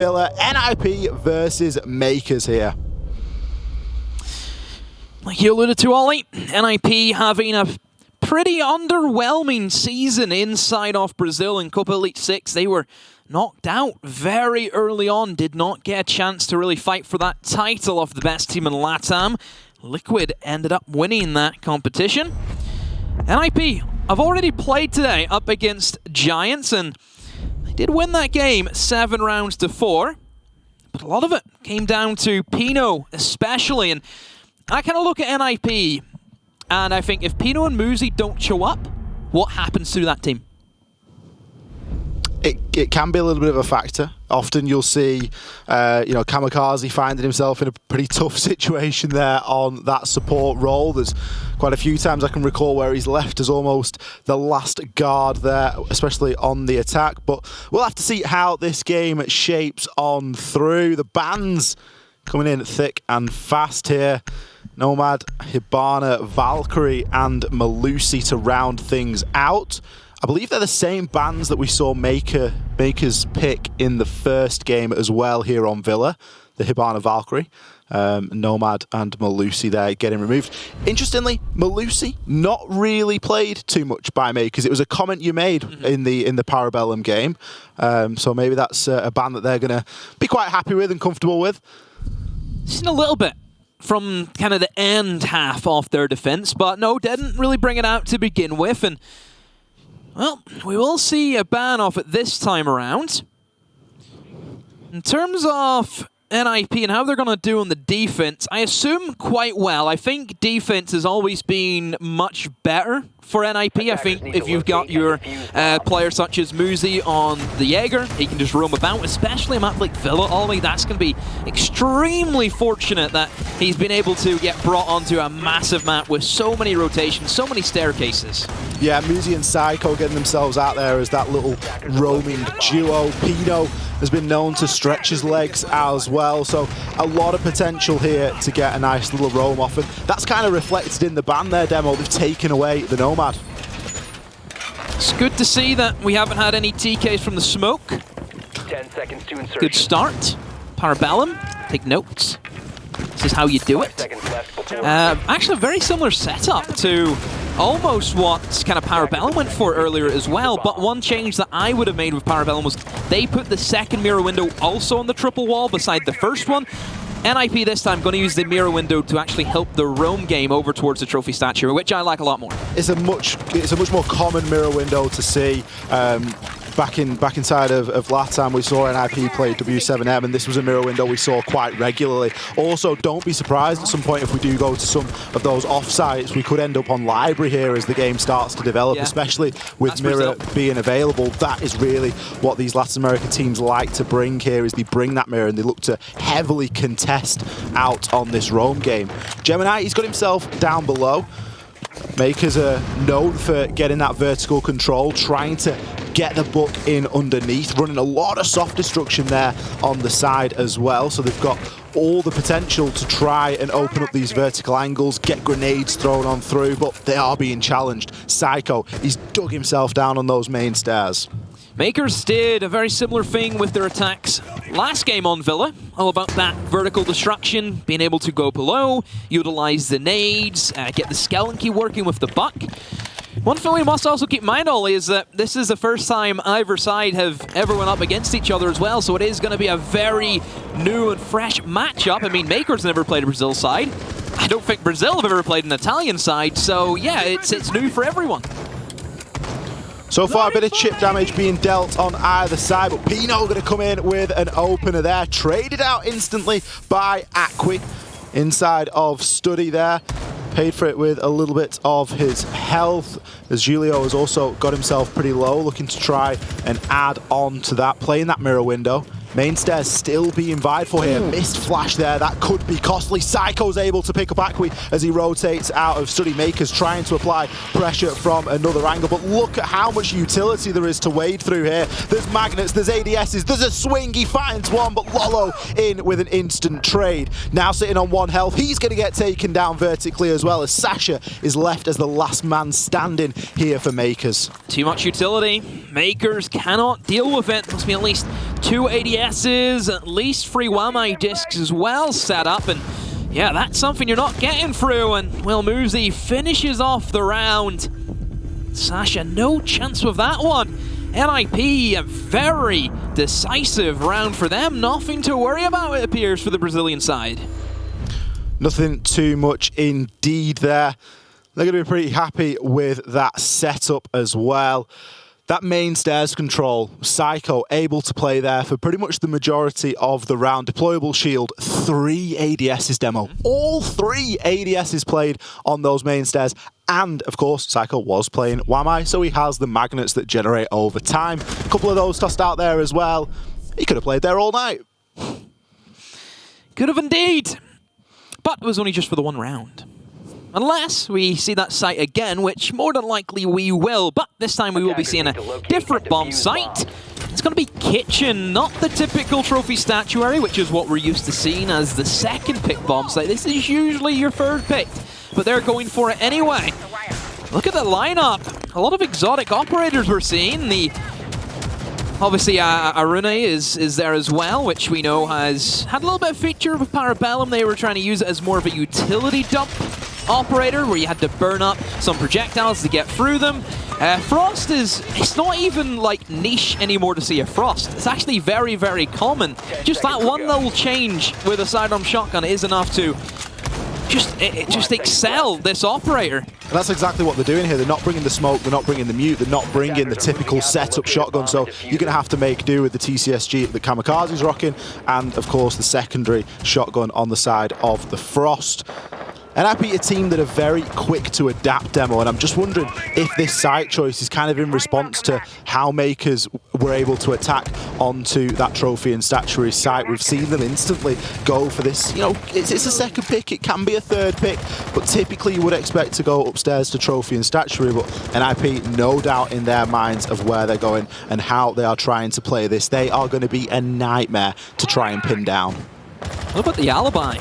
Villa, NIP versus Mkers here. Like you alluded to, Ollie, NIP having a pretty underwhelming season inside of Brazil in Copa Elite 6. They were knocked out very early on, did not get a chance to really fight for that title of the best team in LATAM. Liquid ended up winning that competition. NIP have already played today up against Giants, and they did win that game 7-4, but a lot of it came down to Pino especially, and I kind of look at NIP and I think if Pino and Muzi don't show up, what happens to that team? It can be a little bit of a factor. Often you'll see, Kamikaze finding himself in a pretty tough situation there on that support role. There's quite a few times I can recall where he's left as almost the last guard there, especially on the attack. But we'll have to see how this game shapes on through. The bans coming in thick and fast here. Nomad, Hibana, Valkyrie and Malusi to round things out. I believe they're the same bans that we saw Makers pick in the first game as well here on Villa. The Hibana Valkyrie, Nomad and Malusi there getting removed. Interestingly, Malusi not really played too much by Makers. It was a comment you made in the Parabellum game. So maybe that's a ban that they're going to be quite happy with and comfortable with. Seen a little bit from kind of the end half of their defense, but no, didn't really bring it out to begin with. And well, we will see a ban off it this time around. In terms of NIP and how they're going to do on the defense, I assume quite well. I think defense has always been much better for NIP. I think if you've got your players such as Muzi on the Jaeger, he can just roam about, especially a map like Villa. Ollie, that's going to be extremely fortunate that he's been able to get brought onto a massive map with so many rotations, so many staircases. Yeah, Muzi and Psycho getting themselves out there as that little roaming duo. Pino has been known to stretch his legs as well, so a lot of potential here to get a nice little roam off, and that's kind of reflected in the ban there, Demo. They've taken away the Nomad. It's good to see that we haven't had any TKs from the smoke. 10 seconds to insertion. Good start. Parabellum, take notes. This is how you do it. Actually, a very similar setup to almost what kind of Parabellum went for earlier as well, but one change that I would have made with Parabellum was they put the second mirror window also on the triple wall beside the first one. NIP this time going to use the mirror window to actually help the roam game over towards the trophy statue, which I like a lot more. It's a much more common mirror window to see. Back inside of LATAM, we saw NIP play W7M, and this was a mirror window we saw quite regularly. Also, don't be surprised at some point if we do go to some of those off-sites, we could end up on Library here as the game starts to develop, especially with that's mirror being available. That is really what these Latin American teams like to bring here, is they bring that mirror and they look to heavily contest out on this roam game. Gemini, he's got himself down below. Makers are known for getting that vertical control, trying to get the book in underneath, running a lot of soft destruction there on the side as well, so they've got all the potential to try and open up these vertical angles, get grenades thrown on through, but they are being challenged. Psycho, he's dug himself down on those main stairs. Mkers did a very similar thing with their attacks last game on Villa, all about that vertical destruction, being able to go below, utilize the nades, get the skeleton key working with the buck. One thing we must also keep in mind, Ollie, is that this is the first time either side have ever went up against each other as well, so it is going to be a very new and fresh matchup. I mean, Mkers never played a Brazil side. I don't think Brazil have ever played an Italian side, so yeah, it's new for everyone. So far, a bit of chip damage being dealt on either side, but Pino going to come in with an opener there. Traded out instantly by Acqui inside of Study there. Paid for it with a little bit of his health, as Julio has also got himself pretty low, looking to try and add on to that, playing that mirror window. Main stairs still being vied for here. Missed flash there, that could be costly. Psycho's able to pick up Acqui as he rotates out of Study. Makers trying to apply pressure from another angle, but look at how much utility there is to wade through here. There's magnets, there's ADSs, there's a swing, he finds one, but Lolo in with an instant trade. Now sitting on 1 health, he's going to get taken down vertically as well, as Sasha is left as the last man standing here for Makers. Too much utility. Makers cannot deal with it. Must be at least 2 ADSs, at least 3 Wamai discs as well set up, and yeah, that's something you're not getting through, and well, Muzi finishes off the round. Sasha, no chance with that one. NIP, a very decisive round for them. Nothing to worry about, it appears, for the Brazilian side. Nothing too much indeed there. They're going to be pretty happy with that setup as well. That main stairs control, Psycho able to play there for pretty much the majority of the round. Deployable shield, 3 ADSs demo. All 3 ADSs played on those main stairs. And, of course, Psycho was playing Wamai, so he has the magnets that generate over time. A couple of those tossed out there as well. He could have played there all night. Could have indeed. But it was only just for the one round. Unless we see that site again, which more than likely we will, but this time we will be seeing a different bomb site. It's going to be kitchen, not the typical trophy statuary, which is what we're used to seeing as the second pick bomb site. This is usually your third pick, but they're going for it anyway. Look at the lineup. A lot of exotic operators we're seeing. Obviously, Arune is there as well, which we know has had a little bit of feature with Parabellum. They were trying to use it as more of a utility dump operator, where you had to burn up some projectiles to get through them. Frost it's not even like niche anymore to see a Frost. It's actually very, very common. Just that one little change with a sidearm shotgun is enough to just excel this operator. And that's exactly what they're doing here. They're not bringing the smoke, they're not bringing the mute, they're not bringing the typical setup shotgun. So you're going to have to make do with the TCSG that Kamikaze's rocking, and of course the secondary shotgun on the side of the Frost. NIP, a team that are very quick to adapt demo, and I'm just wondering if this site choice is kind of in response to how Mkers were able to attack onto that trophy and statuary site. We've seen them instantly go for this, you know, it's a second pick, it can be a third pick, but typically you would expect to go upstairs to trophy and statuary, but NIP, no doubt in their minds of where they're going and how they are trying to play this. They are going to be a nightmare to try and pin down. What about the Alibi?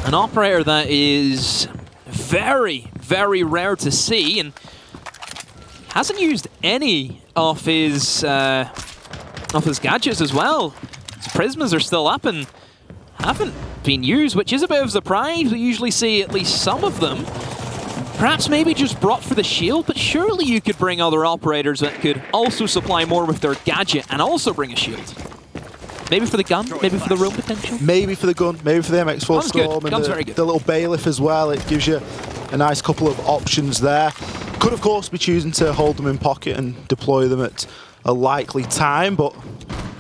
An operator that is very, very rare to see, and hasn't used any of his gadgets as well. His prismas are still up and haven't been used, which is a bit of a surprise. We usually see at least some of them. Perhaps maybe just brought for the shield, but surely you could bring other operators that could also supply more with their gadget and also bring a shield. Maybe for the gun, maybe for the roam potential? Maybe for the gun, maybe for the MX4 Storm and the little bailiff as well. It gives you a nice couple of options there. Could, of course, be choosing to hold them in pocket and deploy them at a likely time, but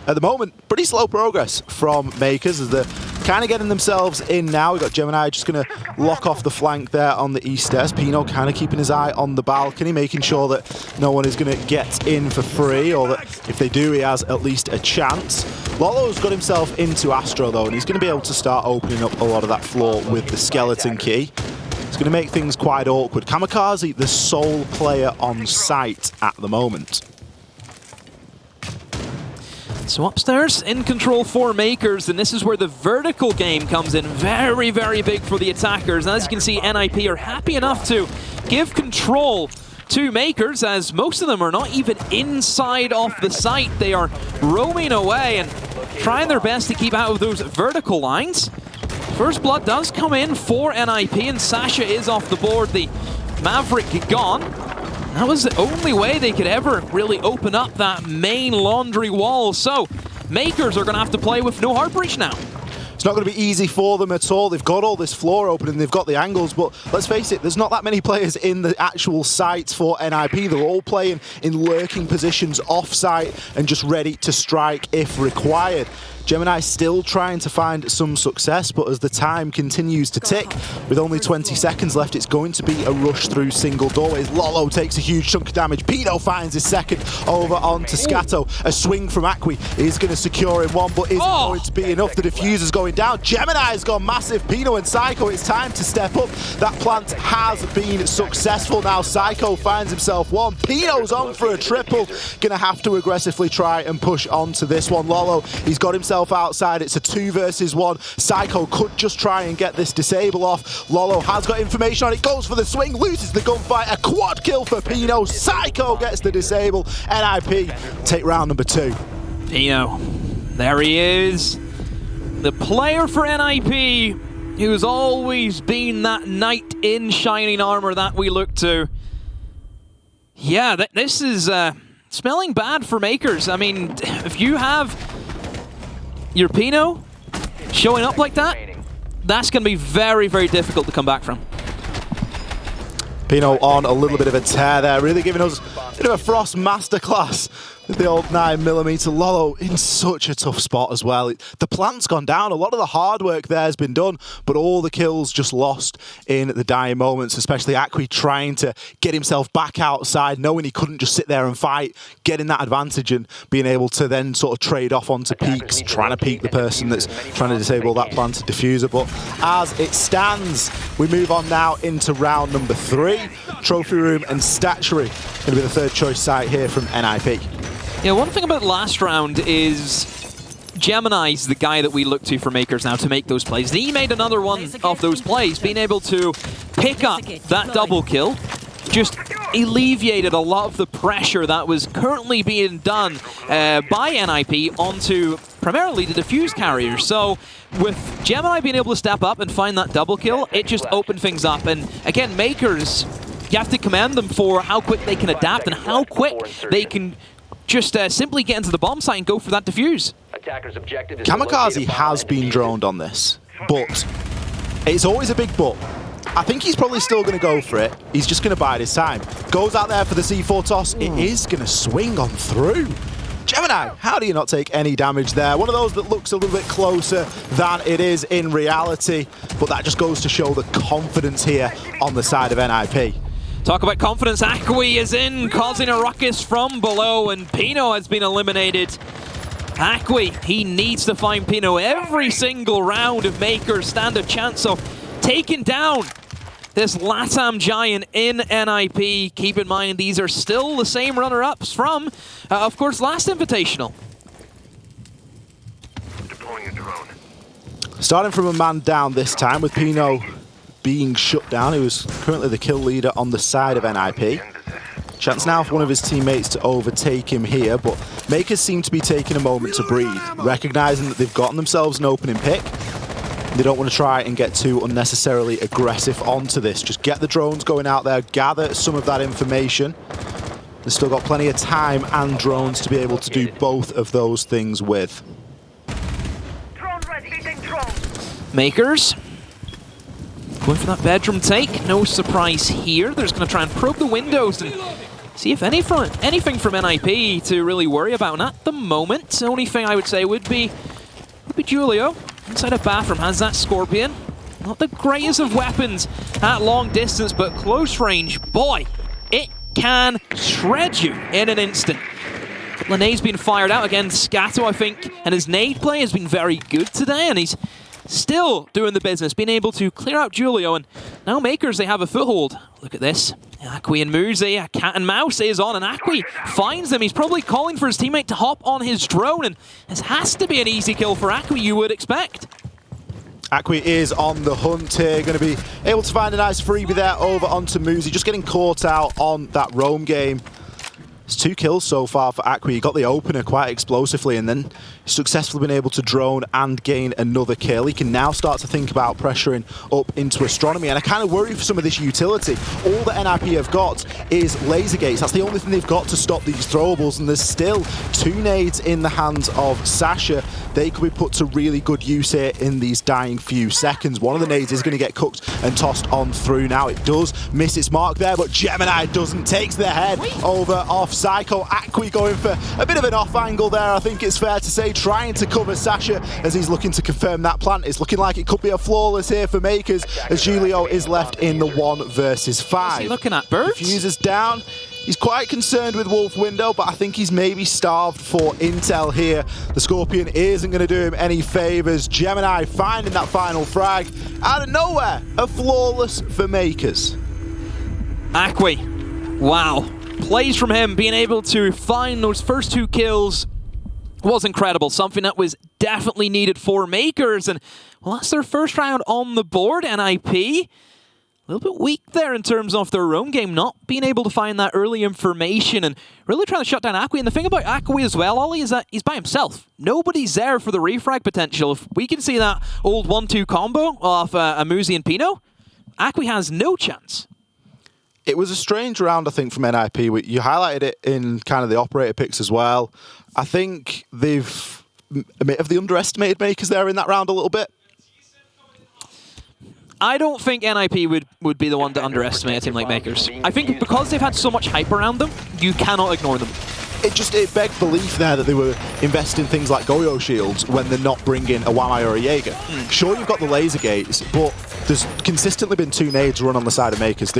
at the moment, pretty slow progress from Mkers as they're kind of getting themselves in now. We've got Gemini just going to lock off the flank there on the east stairs. Pino kind of keeping his eye on the balcony, making sure that no one is going to get in for free, or that if they do, he has at least a chance. Lolo's got himself into Astro, though, and he's going to be able to start opening up a lot of that floor with the skeleton key. It's going to make things quite awkward. Kamikaze, the sole player on site at the moment. So upstairs, in control for Mkers, and this is where the vertical game comes in. Very, very big for the attackers. And as you can see, NIP are happy enough to give control to Mkers, as most of them are not even inside of the site. They are roaming away and trying their best to keep out of those vertical lines. First blood does come in for NIP, and Sasha is off the board. The Maverick gone. That was the only way they could ever really open up that main laundry wall. So Mkers are going to have to play with no hard breach now. It's not going to be easy for them at all. They've got all this floor open and they've got the angles, but let's face it, there's not that many players in the actual site for NIP. They're all playing in lurking positions off-site and just ready to strike if required. Gemini still trying to find some success, but as the time continues to tick, with only 20 seconds left, it's going to be a rush through single doorways. Lolo takes a huge chunk of damage. Pino finds his second over onto Scato. A swing from Acqui is going to secure him one, but isn't going to be enough. The diffuser's going down. Gemini's gone massive. Pino and Psycho, it's time to step up. That plant has been successful now. Psycho finds himself one. Pino's on for a triple. Going to have to aggressively try and push on to this one. Lolo, he's got himself outside. It's a 2 versus 1. Psycho could just try and get this disable off. Lolo has got information on it, goes for the swing, loses the gunfight. A quad kill for Pino. Psycho gets the disable. NIP take round number 2. Pino, There he is. The player for NIP who's always been that knight in shining armor that we look to. Yeah, this is smelling bad for Mkers. I mean, if you have your Pino showing up like that, that's going to be very, very difficult to come back from. Pino on a little bit of a tear there, really giving us a bit of a Frost masterclass with the old 9mm. Lolo in such a tough spot as well. The plant's gone down. A lot of the hard work there has been done, but all the kills just lost in the dying moments, especially Akwi trying to get himself back outside, knowing he couldn't just sit there and fight, getting that advantage and being able to then sort of trade off onto peaks, trying to peek the person that's trying to disable that planted diffuser. But as it stands, we move on now into round number 3. Trophy room and statuary going to be the third choice site here from NIP. Yeah, one thing about last round is Gemini's the guy that we look to for Mkers now to make those plays. He made another one of those plays, being able to pick up that double kill, just alleviated a lot of the pressure that was currently being done by NIP onto primarily the diffuse carriers. So with Gemini being able to step up and find that double kill, it just opened things up. And again, Mkers, you have to commend them for how quick they can adapt and how quick they can just simply get into the bomb site and go for that diffuse. Kamikaze has been droned on this, but it's always a big but. I think he's probably still going to go for it. He's just going to bide his time. Goes out there for the C4 toss. It is going to swing on through. Gemini, how do you not take any damage there? One of those that looks a little bit closer than it is in reality, but that just goes to show the confidence here on the side of NIP. Talk about confidence. Akwi is in, causing a ruckus from below, and Pino has been eliminated. Akwi, he needs to find Pino every single round if Mkers stand a chance of taking down this LATAM giant in NIP. Keep in mind, these are still the same runner-ups from, of course, last Invitational. Deploying a drone. Starting from a man down this time with Pino being shut down. He was currently the kill leader on the side of NIP. Chance now for one of his teammates to overtake him here, but Mkers seem to be taking a moment to breathe, recognizing that they've gotten themselves an opening pick. They don't want to try and get too unnecessarily aggressive onto this. Just get the drones going out there, gather some of that information. They've still got plenty of time and drones to be able to do both of those things with. Mkers going for that bedroom take. No surprise here. They're just going to try and probe the windows and see if anything from NIP to really worry about. And at the moment, the only thing I would say would be Julio. Inside a bathroom, has that Scorpion. Not the greatest of weapons at long distance, but close range, boy, it can shred you in an instant. A couple of nades being fired out. Again, Scato, I think, and his nade play has been very good today, and he's still doing the business, being able to clear out Julio, and now Mkers, they have a foothold. Look at this. Akwi and Muzi, a cat and mouse is on, and Akwi finds them. He's probably calling for his teammate to hop on his drone, and this has to be an easy kill for Akwi, you would expect. Akwi is on the hunt here, going to be able to find a nice freebie there over onto Muzi, just getting caught out on that roam game. It's 2 kills so far for Akwi. He got the opener quite explosively and then successfully been able to drone and gain another kill. He can now start to think about pressuring up into Astronomy, and I kind of worry for some of this utility. All that NIP have got is laser gates. That's the only thing they've got to stop these throwables, and there's still 2 nades in the hands of Sasha. They could be put to really good use here in these dying few seconds. One of the nades is going to get cooked and tossed on through now. It does miss its mark there, but Gemini doesn't. Takes the head over off Psycho. Akwi going for a bit of an off angle there, I think it's fair to say, trying to cover Sasha as he's looking to confirm that plant. It's looking like it could be a flawless here for Mkers as Julio is left in the 1 versus 5. What's he looking at, Birds? Diffuser's down. He's quite concerned with Wolf Window, but I think he's maybe starved for intel here. The Scorpion isn't going to do him any favors. Gemini finding that final frag out of nowhere. A flawless for Mkers. Akwi, wow. Plays from him, being able to find those first 2 kills was incredible. Something that was definitely needed for Mkers. And well, that's their first round on the board. NIP A little bit weak there in terms of their own game, not being able to find that early information and really trying to shut down Akwi. And the thing about Akwi as well, Ollie, is that he's by himself. Nobody's there for the refrag potential. If we can see that old 1-2 combo of Amuzi and Pino, Akwi has no chance. It was a strange round, I think, from NIP. You highlighted it in kind of the operator picks as well. I think they've underestimated Mkers there in that round a little bit. I don't think NIP would be the one to underestimate a team like Mkers. I think because they've had so much hype around them, you cannot ignore them. It begged belief there that they were investing in things like Goyo shields when they're not bringing a Wamai or a Jaeger. Sure, you've got the laser gates, but there's consistently been 2 nades run on the side of Mkers.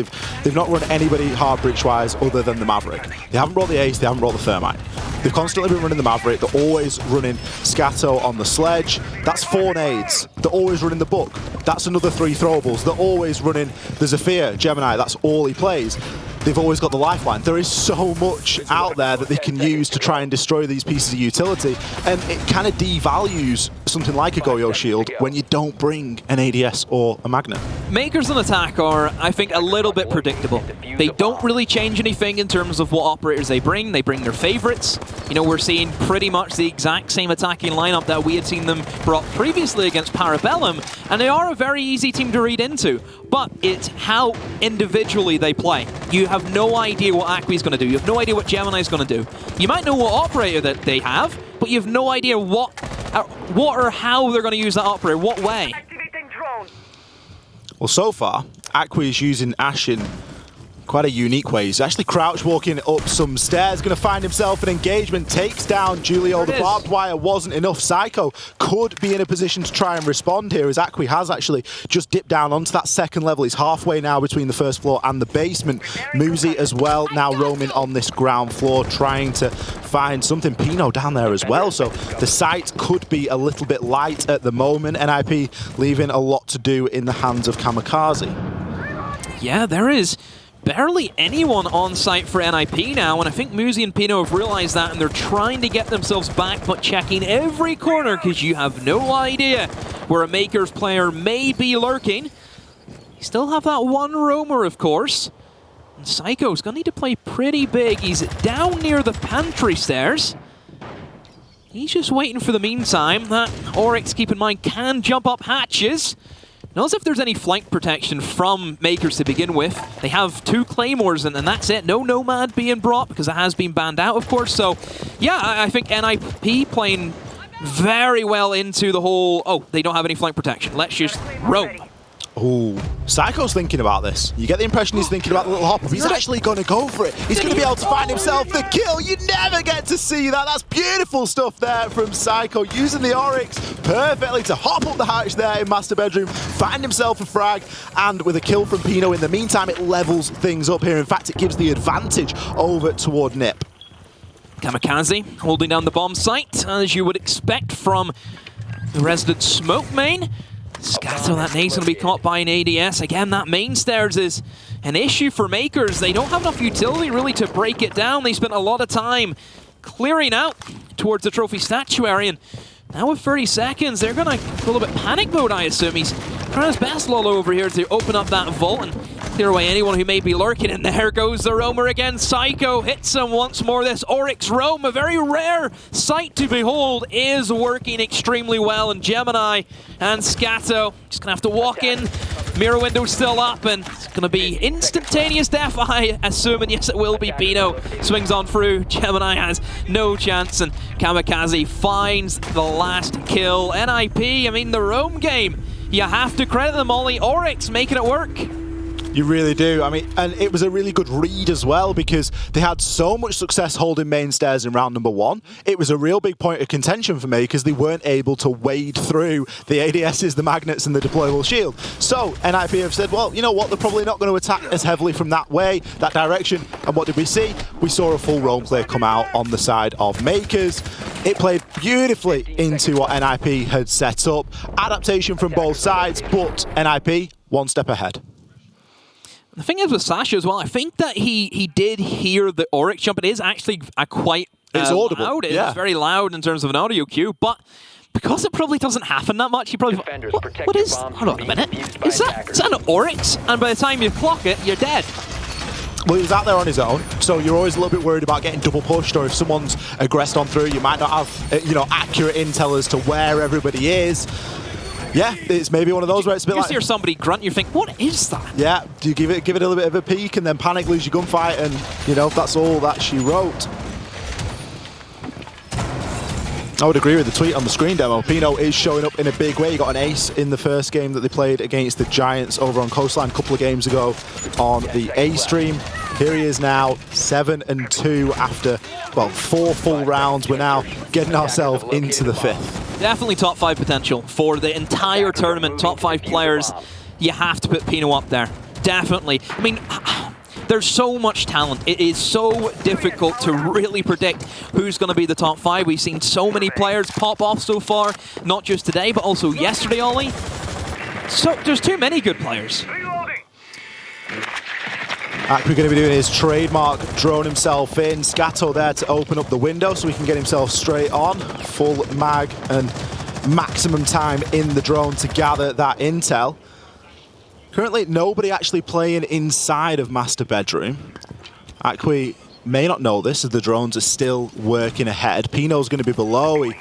They've not run anybody hard breach-wise other than the Maverick. They haven't brought the Ace, they haven't brought the Thermite. They've constantly been running the Maverick. They're always running Scato on the Sledge. That's 4 nades. They're always running the Book. That's another 3 throwables. They're always running the Zephyr, Gemini. That's all he plays. They've always got the lifeline. There is so much out there that they can use to try and destroy these pieces of utility, and it kind of devalues something like a Goyo shield when you don't bring an ADS or a Magnet. Mkers on attack are, I think, a little bit predictable. They don't really change anything in terms of what operators they bring. They bring their favorites. You know, we're seeing pretty much the exact same attacking lineup that we had seen them brought previously against Parabellum, and they are a very easy team to read into. But it's how individually they play. You have no idea what Akwi's going to do. You have no idea what Gemini's going to do. You might know what operator that they have, but you have no idea what or how they're going to use that operator, what way. Well, so far, Akwi is using Ash in quite a unique way. He's actually crouch walking up some stairs, going to find himself an engagement, takes down Julio. The barbed wire wasn't enough. Psycho could be in a position to try and respond here, as Akwi has actually just dipped down onto that 2nd level. He's halfway now between the 1st floor and the basement. Muzi as well, now roaming on this ground floor, trying to find something. Pino down there as well, so the site could be a little bit light at the moment. NIP leaving a lot to do in the hands of Kamikaze. Yeah, there is barely anyone on site for NIP now, and I think Muzi and Pino have realized that, and they're trying to get themselves back, but checking every corner because you have no idea where a Mkers player may be lurking. You still have that one roamer, of course, and Psycho's going to need to play pretty big. He's down near the pantry stairs. He's just waiting for the meantime. That Oryx, keep in mind, can jump up hatches. Knows if there's any flank protection from Mkers to begin with. They have 2 Claymores, and that's it. No Nomad being brought, because it has been banned out, of course. So, yeah, I think NIP playing very well into the whole, oh, they don't have any flank protection. Let's just roam. Ooh, Psycho's thinking about this. You get the impression he's thinking about the little hop. He's actually going to go for it. He's going to be able to find himself the kill. You never get to see that. That's beautiful stuff there from Psycho, using the Oryx perfectly to hop up the hatch there in Master Bedroom, find himself a frag, and with a kill from Pino in the meantime, it levels things up here. In fact, it gives the advantage over toward Nip. Kamikaze holding down the bomb site, as you would expect from the resident smoke main. Scato, that nade's going to be caught by an ADS. Again, that main stairs is an issue for Mkers. They don't have enough utility, really, to break it down. They spent a lot of time clearing out towards the trophy statuary, and now with 30 seconds, they're going to go a little bit panic mode, I assume. He's trying his best, Lolo, over here to open up that vault and clear away anyone who may be lurking. And there goes the roamer again. Psycho hits him once more. This Oryx roam, a very rare sight to behold, is working extremely well. And Gemini and Scato just going to have to walk in. Mirror window still up, and it's going to be instantaneous death, I assume, and yes, it will be. Pino swings on through. Gemini has no chance, and Kamikaze finds the last kill. NIP, I mean, the roam game, you have to credit them, Ollie. Oryx making it work. You really do. I mean, and it was a really good read as well, because they had so much success holding main stairs in round number 1. It was a real big point of contention for me because they weren't able to wade through the ADSs, the magnets, and the deployable shield. So NIP have said, well, you know what? They're probably not going to attack as heavily from that way, that direction. And what did we see? We saw a full roam clear come out on the side of Mkers. It played beautifully into what NIP had set up. Adaptation from both sides, but NIP one step ahead. The thing is with Sasha as well, I think that he did hear the Oryx jump. It is actually a quite it's audible. loud. It's yeah. very loud in terms of an audio cue, but because it probably doesn't happen that much, you probably Defenders, what, protect what your is? bombs Hold on from a minute. being defused by Is that attackers. an Oryx? And by the time you clock it, you're dead. Well, he was out there on his own, so you're always a little bit worried about getting double pushed, or if someone's aggressed on through, you might not have, accurate intel as to where everybody is. Yeah, it's maybe one of those where it's a bit You like... hear somebody grunt, you think, what is that? Yeah, do you give it a little bit of a peek and then panic, lose your gunfight, and, that's all that she wrote. I would agree with the tweet on the screen demo. Pino is showing up in a big way. He got an ace in the first game that they played against the Giants over on Coastline a couple of games ago on the A stream. Here he is now, 7-2 after, 4 full rounds. We're now getting ourselves into the 5th. Definitely top 5 potential for the entire tournament. Top 5 players, you have to put Pino up there. Definitely. I mean, there's so much talent. It is so difficult to really predict who's going to be the top 5. We've seen so many players pop off so far, not just today, but also yesterday, Ollie. So there's too many good players. Akwi going to be doing his trademark drone himself in. Scato there to open up the window so he can get himself straight on. Full mag and maximum time in the drone to gather that intel. Currently, nobody actually playing inside of Master Bedroom. Akwi may not know this, as the drones are still working ahead. Pino's going to be below. He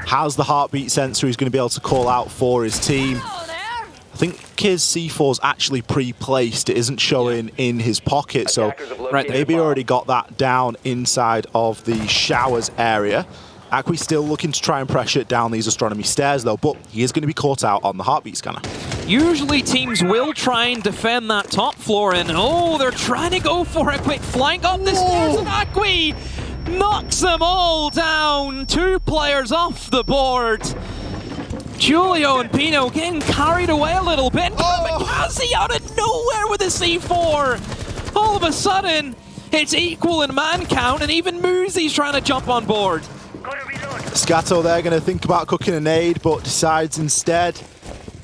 has the heartbeat sensor. He's going to be able to call out for his team. I think Kiz's C4's actually pre-placed. It isn't showing in his pocket, so maybe already got that down inside of the showers area. Akwi still looking to try and pressure down these astronomy stairs, though, but he is going to be caught out on the heartbeat scanner. Usually teams will try and defend that top floor, and they're trying to go for a quick flank up the stairs, and Akwi knocks them all down. 2 players off the board. Julio and Pino getting carried away a little bit. Kamikaze out of nowhere with a C4. All of a sudden, it's equal in man count, and even Muzi's trying to jump on board. Scato there going to think about cooking a nade, but decides instead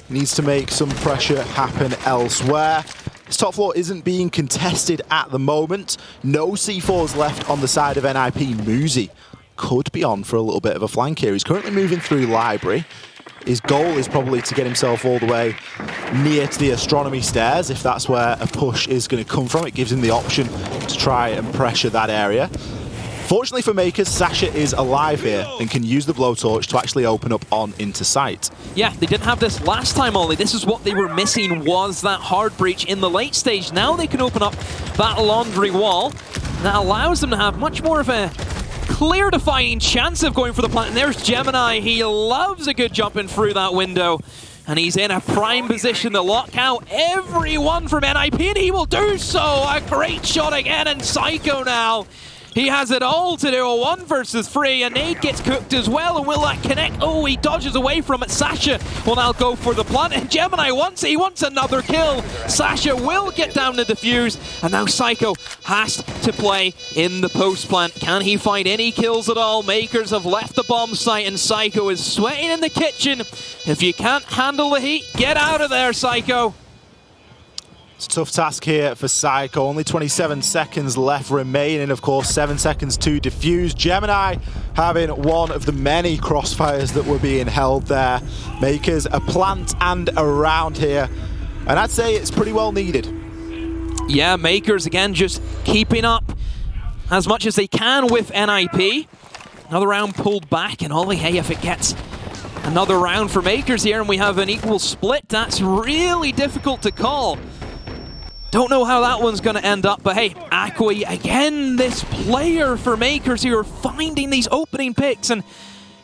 he needs to make some pressure happen elsewhere. This top floor isn't being contested at the moment. No C4s left on the side of NIP. Muzi could be on for a little bit of a flank here. He's currently moving through library. His goal is probably to get himself all the way near to the astronomy stairs. If that's where a push is going to come from, it gives him the option to try and pressure that area. Fortunately for Mkers, Sasha is alive here and can use the blowtorch to actually open up on into sight. Yeah, they didn't have this last time, Ollie. This is what they were missing, was that hard breach in the late stage. Now they can open up that laundry wall. That allows them to have much more of a clear defining chance of going for the plant. And there's Gemini. He loves a good jumping through that window. And he's in a prime position to lock out everyone from NIP, and he will do so. A great shot again, and Psycho now. He has it all to do a 1 versus 3, and nade gets cooked as well, and will that connect? He dodges away from it. Sasha will now go for the plant, and Gemini wants it. He wants another kill. Sasha will get down to defuse, and now Psycho has to play in the post plant. Can he find any kills at all? Mkers have left the bomb site, and Psycho is sweating in the kitchen. If you can't handle the heat, get out of there, Psycho. It's a tough task here for Psycho. Only 27 seconds left remaining. Of course, 7 seconds to defuse. Gemini having one of the many crossfires that were being held there. Mkers a plant and around here. And I'd say it's pretty well needed. Yeah, Mkers again just keeping up as much as they can with NIP. Another round pulled back, and Ollie, hey, if it gets another round for Mkers here and we have an equal split, that's really difficult to call. Don't know how that one's going to end up, but hey, Akwi, again, this player for Mkers who are finding these opening picks, and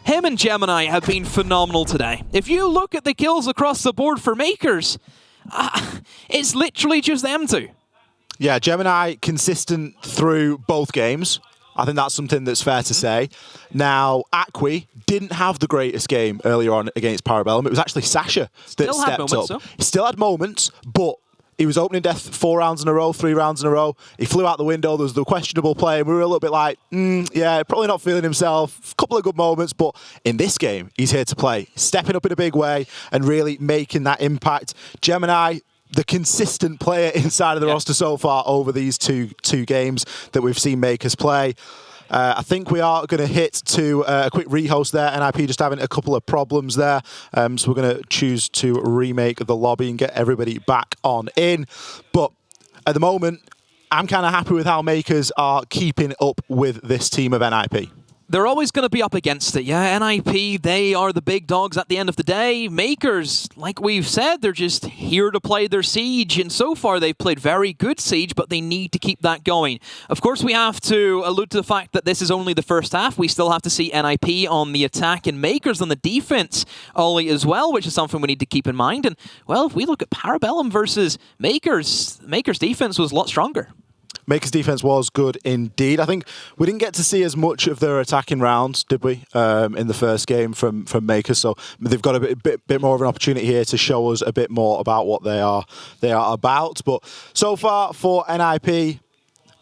him and Gemini have been phenomenal today. If you look at the kills across the board for Mkers, it's literally just them two. Yeah, Gemini consistent through both games. I think that's something that's fair to say. Now, Akwi didn't have the greatest game earlier on against Parabellum. It was actually Sasha that stepped up. He still had moments, but he was opening death 4 rounds in a row, 3 rounds in a row. He flew out the window. There was the questionable play, and we were a little bit like, yeah, probably not feeling himself. A couple of good moments, but in this game, he's here to play, stepping up in a big way and really making that impact. Gemini, the consistent player inside of the roster so far over these two games that we've seen Mkers play. I think we are going to hit to a quick rehost there. NIP just having a couple of problems there. So we're going to choose to remake the lobby and get everybody back on in. But at the moment, I'm kind of happy with how Mkers are keeping up with this team of NIP. They're always going to be up against it. Yeah, NIP, they are the big dogs at the end of the day. Mkers, like we've said, they're just here to play their Siege. And so far, they've played very good Siege, but they need to keep that going. Of course, we have to allude to the fact that this is only the first half. We still have to see NIP on the attack and Mkers on the defense, Ollie, as well, which is something we need to keep in mind. And, well, if we look at Parabellum versus Mkers' defense was a lot stronger. Mkers' defense was good indeed. I think we didn't get to see as much of their attacking rounds, did we, in the first game from Mkers? So they've got a bit more of an opportunity here to show us a bit more about what they are about. But so far for NIP,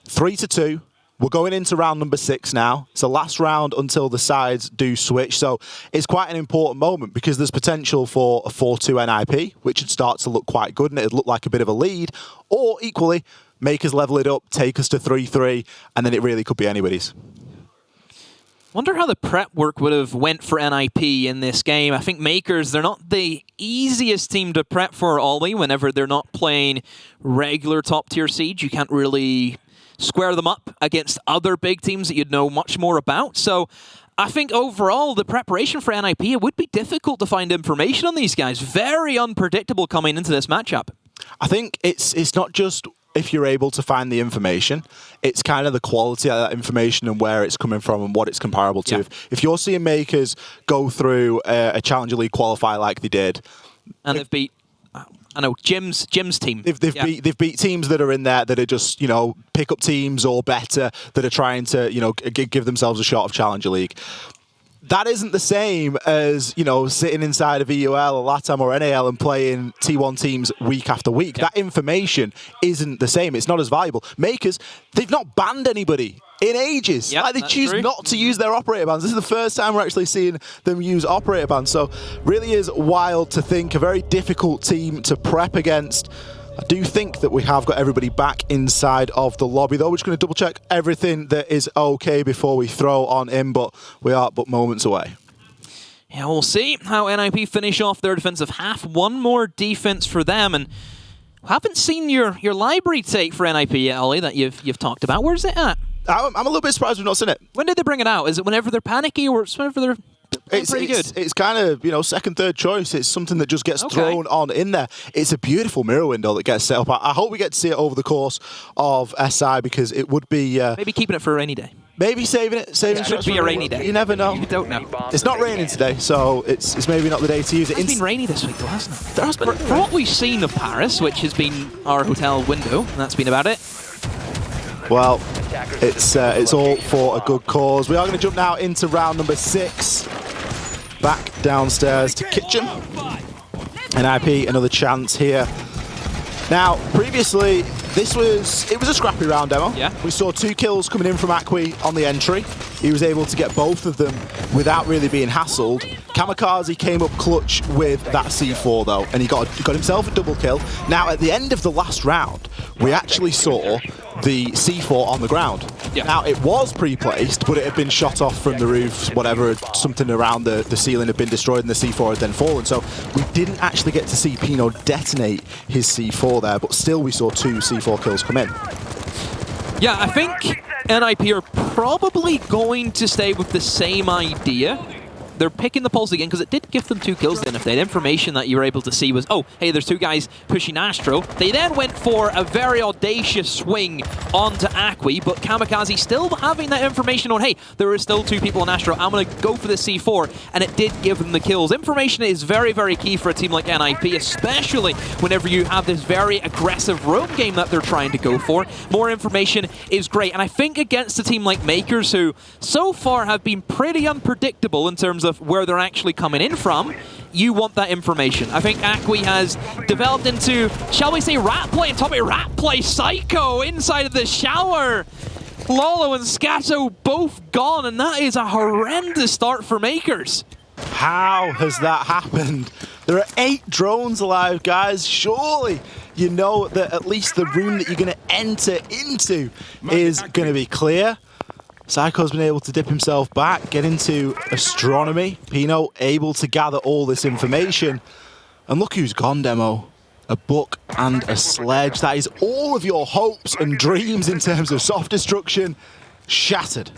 3-2. We're going into round number 6 now. It's the last round until the sides do switch. So it's quite an important moment because there's potential for a 4-2 NIP, which would start to look quite good and it'd look like a bit of a lead. Or equally, Mkers level it up, take us to 3-3, and then it really could be anybody's. Wonder how the prep work would have went for NIP in this game. I think Mkers, they're not the easiest team to prep for, Ollie, whenever they're not playing regular top-tier Siege. You can't really square them up against other big teams that you'd know much more about. So I think overall, the preparation for NIP, it would be difficult to find information on these guys. Very unpredictable coming into this matchup. I think it's not just if you're able to find the information, it's kind of the quality of that information and where it's coming from and what it's comparable to. Yeah. If you're seeing Mkers go through a Challenger League qualifier like they did, and they've beat, I know, Jim's team. They've beat teams that are in there that are just, pick up teams or better that are trying to, give themselves a shot of Challenger League. That isn't the same as, sitting inside of EUL or LATAM or NAL and playing T1 teams week after week. Yeah. That information isn't the same. It's not as valuable. Mkers, they've not banned anybody in ages. Yep, they choose not to use their operator bans. This is the first time we're actually seeing them use operator bans. So really is wild to think. A very difficult team to prep against. I do think that we have got everybody back inside of the lobby, though. We're just going to double check everything that is okay before we throw on in, but we are but moments away. Yeah, we'll see how NIP finish off their defensive half. One more defense for them, and haven't seen your library take for NIP yet, Ollie, that you've talked about. Where's it at? I'm a little bit surprised we've not seen it. When did they bring it out? Is it whenever they're panicky, or it's whenever they're pretty good? It's kind of, second, third choice. It's something that just gets thrown on in there. It's a beautiful mirror window that gets set up. I hope we get to see it over the course of SI because it would be... maybe keeping it for a rainy day. Maybe saving it. It could be a rainy day. You never know. You don't know. It's not raining today, so it's maybe not the day to use it. It's been rainy this week, though, hasn't it? There has been. For what we've seen of Paris, which has been our hotel window, and that's been about it. Well, it's all for a good cause. We are going to jump now into round number 6. Back downstairs to kitchen. NIP, another chance here. Now, previously, it was a scrappy round demo. Yeah. We saw 2 kills coming in from Akwi on the entry. He was able to get both of them without really being hassled. Kamikaze came up clutch with that C4 though, and he got himself a double kill. Now, at the end of the last round, we actually saw the C4 on the ground. Yeah. Now, it was pre-placed, but it had been shot off from the roof, whatever, something around the ceiling had been destroyed and the C4 had then fallen. So we didn't actually get to see Pino detonate his C4 there, but still we saw 2 C4 kills come in. Yeah, I think NIP are probably going to stay with the same idea. They're picking the pulse again because it did give them 2 kills then. If they had information that you were able to see was, oh, hey, there's 2 guys pushing Astro. They then went for a very audacious swing onto Akwi, but Kamikaze still having that information on, hey, there are still 2 people on Astro. I'm going to go for the C4, and it did give them the kills. Information is very, very key for a team like NIP, especially whenever you have this very aggressive roam game that they're trying to go for. More information is great, and I think against a team like Mkers, who so far have been pretty unpredictable in terms of where they're actually coming in from, you want that information. I think Akwi has developed into, shall we say, rat play and top of rat play. Psycho inside of the shower. Lolo and Scato both gone, and that is a horrendous start for Mkers. How has that happened? There are 8 drones alive, guys. Surely you know that at least the room that you're going to enter into is going to be clear. Psycho's been able to dip himself back, get into astronomy. Pino able to gather all this information. And look who's gone, Demo. A book and a sledge. That is all of your hopes and dreams in terms of soft destruction shattered.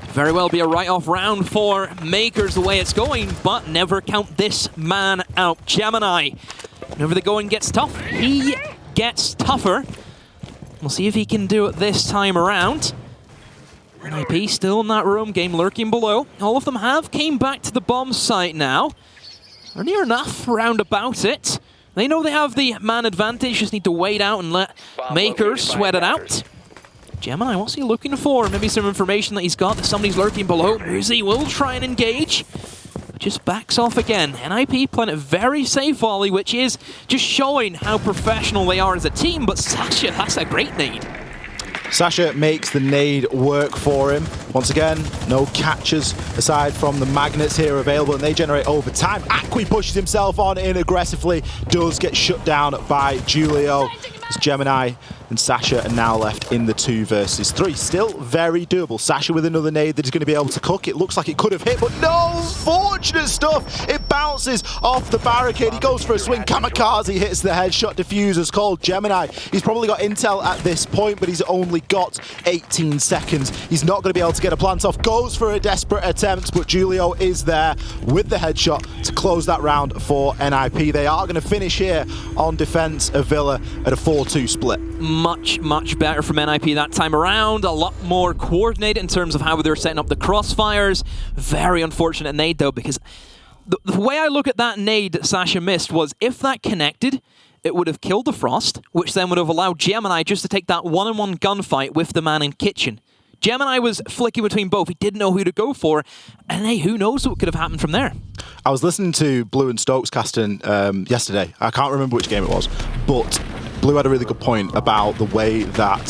Very well be a write-off round for Mkers the way it's going, but never count this man out. Gemini, whenever the going gets tough, he gets tougher. We'll see if he can do it this time around. NIP still in that room, game lurking below. All of them have came back to the bomb site now. They're near enough round about it. They know they have the man advantage, just need to wait out and let Mkers sweat it out. Gemini, what's he looking for? Maybe some information that he's got that somebody's lurking below. Muzi will try and engage, but just backs off again. NIP playing it very safe, Ollie, which is just showing how professional they are as a team, but Sasha, that's a great nade. Sasha makes the nade work for him. Once again, no catches aside from the magnets here available, and they generate over time. Akwi pushes himself on in aggressively, does get shut down by Julio. As Gemini and Sasha are now left in the 2 versus 3. Still very doable. Sasha with another nade that is going to be able to cook. It looks like it could have hit, but no! Fortunate stuff! It bounces off the barricade. He goes for a swing. Kamikaze hits the headshot. Diffuser's called. Gemini, he's probably got intel at this point, but he's only got 18 seconds. He's not going to be able to get a plant off. Goes for a desperate attempt, but Julio is there with the headshot to close that round for NIP. They are going to finish here on defense of Villa at a 4-2 split. Much better from NIP that time around. A lot more coordinated in terms of how they're setting up the crossfires. Very unfortunate nade though, because the way I look at that nade that Sasha missed was if that connected, it would have killed the Frost, which then would have allowed Gemini just to take that one-on-one gunfight with the man in kitchen. Gemini was flicking between both. He didn't know who to go for. And hey, who knows what could have happened from there. I was listening to Blue and Stokes casting yesterday. I can't remember which game it was, but Blue had a really good point about the way that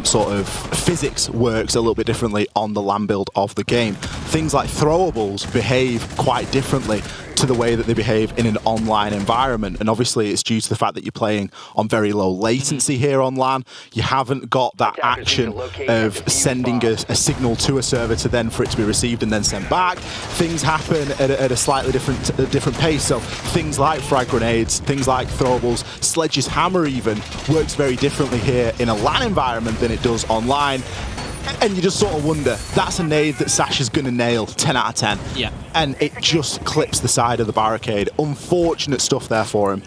sort of physics works a little bit differently on the land build of the game. Things like throwables behave quite differently to the way that they behave in an online environment, and obviously it's due to the fact that you're playing on very low latency here on LAN. You haven't got that action of sending a signal to a server to then for it to be received and then sent back. Things happen at a slightly different pace, so things like frag grenades, things like throwables, Sledge's hammer even works very differently here in a LAN environment than it does online. And you just sort of wonder, that's a nade that Sasha's going to nail 10 out of 10. Yeah. And it just clips the side of the barricade. Unfortunate stuff there for him.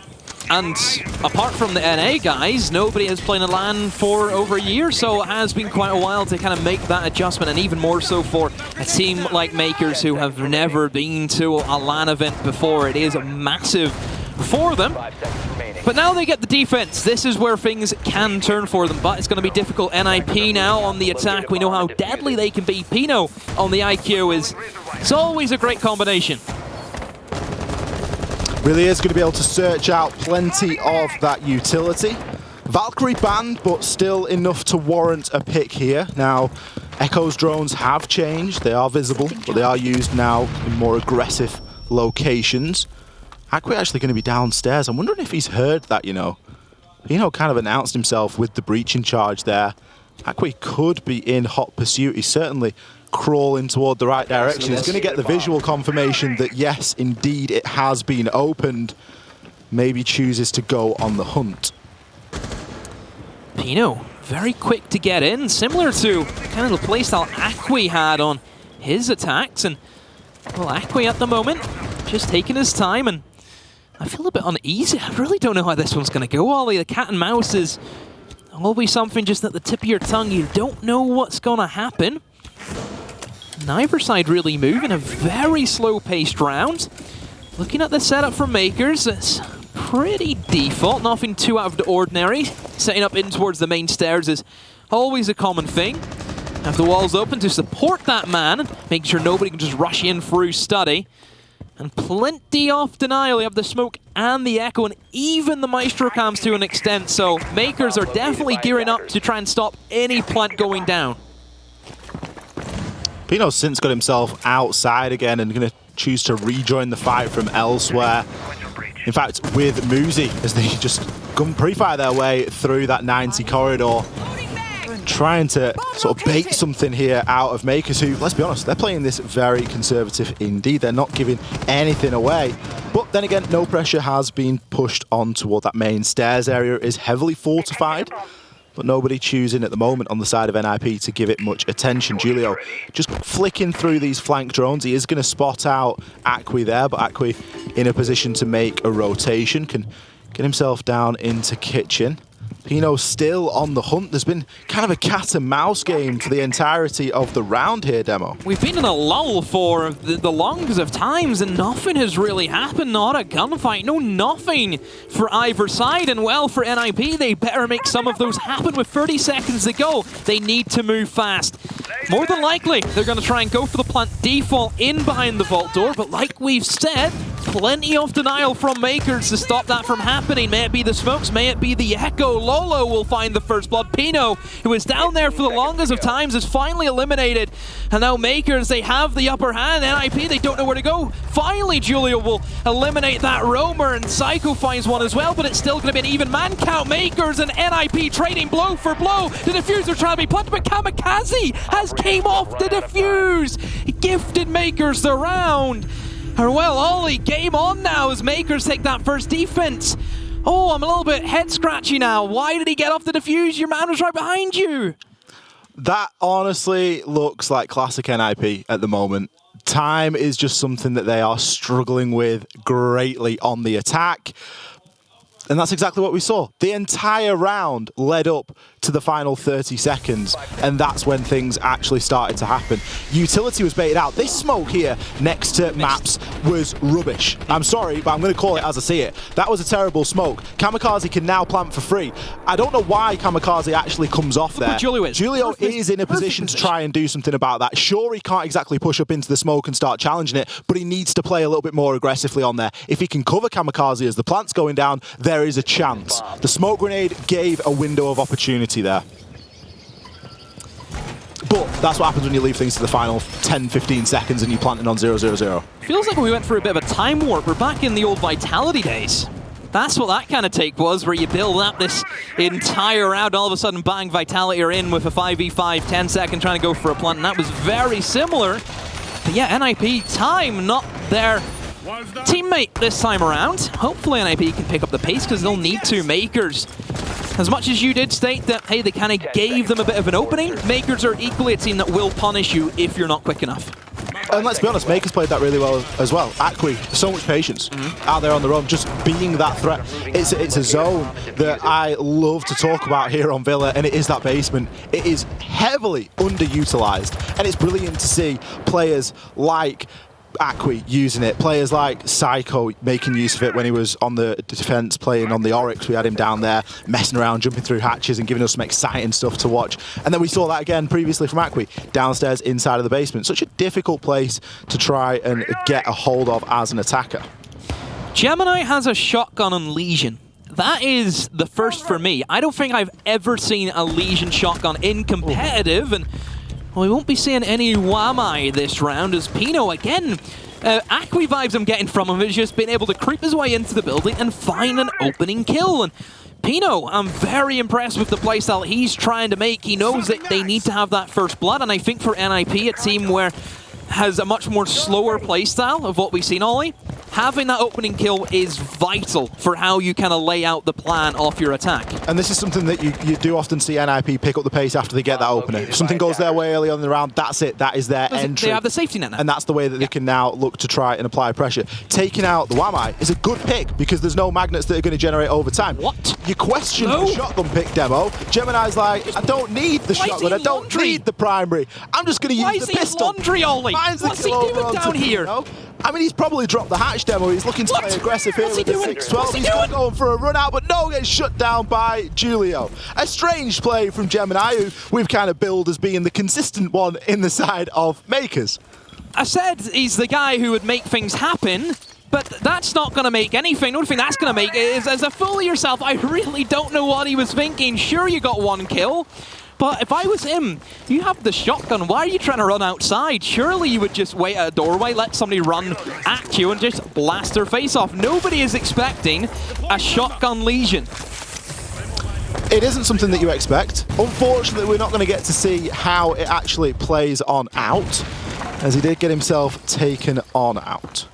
And apart from the NA guys, nobody has played a LAN for over a year, so it has been quite a while to kind of make that adjustment, and even more so for a team like Mkers who have never been to a LAN event before. It is massive for them. But now they get the defense. This is where things can turn for them, but it's going to be difficult. NIP now on the attack. We know how deadly they can be. Pino on the IQ it's always a great combination. Really is going to be able to search out plenty of that utility. Valkyrie banned, but still enough to warrant a pick here. Now, Echo's drones have changed. They are visible, but they are used now in more aggressive locations. Akwi actually going to be downstairs. I'm wondering if he's heard that, you know. Pino kind of announced himself with the breach in charge there. Akwi could be in hot pursuit. He's certainly crawling toward the right direction. He's going to get the visual confirmation that, yes, indeed, it has been opened. Maybe chooses to go on the hunt. Pino, very quick to get in, similar to kind of the playstyle Akwi had on his attacks. And, well, Akwi at the moment, just taking his time, and I feel a bit uneasy. I really don't know how this one's going to go, Ollie. The cat and mouse is always something just at the tip of your tongue. You don't know what's going to happen. Neither side really moving, a very slow-paced round. Looking at the setup from Mkers, it's pretty default, nothing too out of the ordinary. Setting up in towards the main stairs is always a common thing. Have the walls open to support that man, making sure nobody can just rush in through study. And plenty off denial. You have the smoke and the echo, and even the maestro cams to an extent. So Mkers are definitely gearing up to try and stop any plant going down. Pino's since got himself outside again and going to choose to rejoin the fight from elsewhere. In fact, with Muzi, as they just gun pre-fire their way through that 90 corridor. trying to sort of bait something here out of Mkers, who, let's be honest, they're playing this very conservative indeed. They're not giving anything away. But then again, no pressure has been pushed on toward that main stairs area. It is heavily fortified, but nobody choosing at the moment on the side of NIP to give it much attention. Julio just flicking through these flank drones. He is going to spot out Akwi there, but Akwi in a position to make a rotation, can get himself down into kitchen. Pino still on the hunt. There's been kind of a cat and mouse game for the entirety of the round here, Demo. We've been in a lull for the longest of times and nothing has really happened. Not a gunfight, no nothing for either side. And well, for NIP, they better make some of those happen with 30 seconds to go. They need to move fast. More than likely, they're going to try and go for the plant default in behind the vault door, but like we've said, plenty of denial from Mkers to stop that from happening. May it be the smokes, may it be the echo. Lolo will find the first blood. Pino, who was down there for the longest of times, is finally eliminated. And now Mkers, they have the upper hand. NIP, they don't know where to go. Finally, Julio will eliminate that roamer, and Psycho finds one as well, but it's still going to be an even man count. Mkers and NIP trading blow for blow. The diffuser trying to be planted, but Kamikaze has came off the diffuse. He gifted Mkers the round. And well, Ollie, game on now as Mkers take that first defense. Oh, I'm a little bit head scratchy now. Why did he get off the defuse? Your man was right behind you. That honestly looks like classic NIP at the moment. Time is just something that they are struggling with greatly on the attack. And that's exactly what we saw. The entire round led up to the final 30 seconds, and that's when things actually started to happen. Utility was baited out. This smoke here next to Maps was rubbish. I'm sorry, but I'm going to call it as I see it. That was a terrible smoke. Kamikaze can now plant for free. I don't know why Kamikaze actually comes off there. Julio is in a position to try and do something about that. Sure, he can't exactly push up into the smoke and start challenging it, but he needs to play a little bit more aggressively on there. If he can cover Kamikaze as the plant's going down, there is a chance. The smoke grenade gave a window of opportunity there. But that's what happens when you leave things to the final 10-15 seconds and you plant it on 0-0-0. Feels like we went through a bit of a time warp. We're back in the old Vitality days. That's what that kind of take was, where you build up this entire round, all of a sudden bang, Vitality are in with a 5v5, 10-second trying to go for a plant, and that was very similar. But yeah, NIP, time not their teammate this time around. Hopefully NIP can pick up the pace, because they'll need to. Mkers, as much as you did state that, hey, they kind of gave them a bit of an opening, Mkers are equally a team that will punish you if you're not quick enough. And let's be honest, Mkers played that really well as well. Akwi, so much patience out there on their own, just being that threat. It's a zone that I love to talk about here on Villa, and it is that basement. It is heavily underutilized, and it's brilliant to see players like Akwi using it, players like Psycho making use of it when he was on the defense playing on the Oryx. We had him down there messing around, jumping through hatches and giving us some exciting stuff to watch. And then we saw that again previously from Akwi, downstairs inside of the basement. Such a difficult place to try and get a hold of as an attacker. Gemini has a shotgun on Legion. That is the first for me. I don't think I've ever seen a Legion shotgun in competitive, and well, we won't be seeing any Wamai this round as Pino, again, Akwi vibes I'm getting from him has just been able to creep his way into the building and find an opening kill. And Pino, I'm very impressed with the playstyle he's trying to make. He knows that they need to have that first blood, and I think for NIP, a team where has a much more slower playstyle of what we've seen, Ollie, having that opening kill is vital for how you kind of lay out the plan off your attack. And this is something that you do often see NIP pick up the pace after they get that opener. If something goes their way early on in the round, that's it. That is their entry. They have the safety net now. And that's the way that they can now look to try and apply pressure. Taking out the Wamai is a good pick because there's no magnets that are going to generate over time. What? You question the shotgun pick, Demo. Gemini's like, I don't need the shotgun. I don't need the primary. I'm just going to use the pistol. Laundry, Ollie? What's he doing down here? I mean, he's probably dropped the hatch, Demo. He's looking to play aggressive here with the 6-12. He's going for a run out, but no, gets shut down by Julio. A strange play from Gemini, who we've kind of billed as being the consistent one in the side of Mkers. I said he's the guy who would make things happen, but that's not going to make anything. The only thing that's going to make is, as a fool of yourself, I really don't know what he was thinking. Sure, you got one kill, but if I was him, you have the shotgun. Why are you trying to run outside? Surely you would just wait at a doorway, let somebody run at you and just blast their face off. Nobody is expecting a shotgun Legion. It isn't something that you expect. Unfortunately, we're not going to get to see how it actually plays on out, as he did get himself taken on out.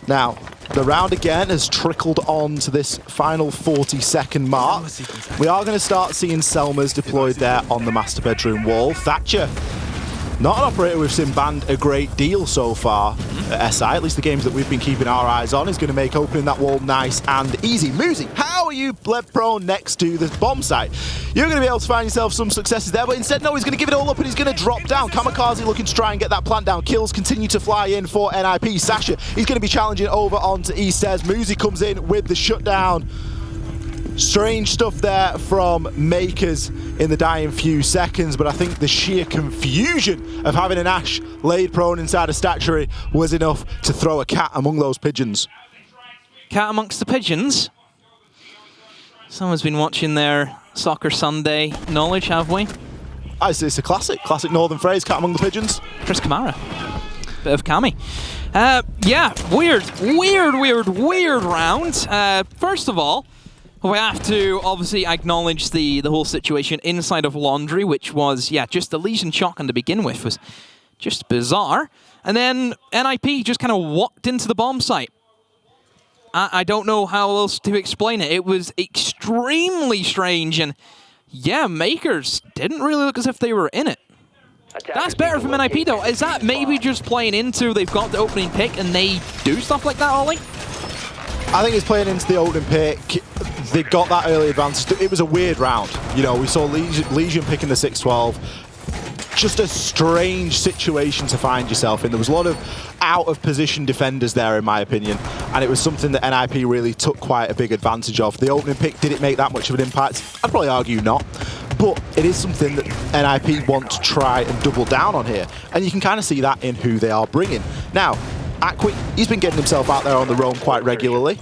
Now, the round again has trickled on to this final 40-second mark. We are going to start seeing Selmas deployed there on the master bedroom wall. Thatcher, not an operator we've seen banned a great deal so far at SI, at least the games that we've been keeping our eyes on, is going to make opening that wall nice and easy. Muzi, how are you bled prone next to the bomb site? You're going to be able to find yourself some successes there, but instead, no, he's going to give it all up and he's going to drop down. Kamikaze looking to try and get that plant down. Kills continue to fly in for NIP. Sasha, he's going to be challenging over onto Eastairs. Muzi comes in with the shutdown. Strange stuff there from Mkers in the dying few seconds, but I think the sheer confusion of having an Ash laid prone inside a statuary was enough to throw a cat among those pigeons. Cat amongst the pigeons? Someone's been watching their Soccer Sunday knowledge, have we? It's a classic northern phrase, cat among the pigeons. Chris Kamara. Bit of Cammy. Yeah, weird round. First of all, we have to obviously acknowledge the whole situation inside of Laundry, which was, yeah, just the Legion shotgun to begin with was just bizarre. And then NIP just kind of walked into the bomb site. I don't know how else to explain it. It was extremely strange, and yeah, Mkers didn't really look as if they were in it. That's better from NIP though. Is that maybe just playing into they've got the opening pick and they do stuff like that, Ollie? I think it's playing into the opening pick. They got that early advantage. It was a weird round. You know, we saw Legion picking the 6-12. Just a strange situation to find yourself in. There was a lot of out-of-position defenders there, in my opinion, and it was something that NIP really took quite a big advantage of. The opening pick, did it make that much of an impact? I'd probably argue not, but it is something that NIP want to try and double down on here, and you can kind of see that in who they are bringing. Now, Aqui, he's been getting himself out there on the roam quite regularly.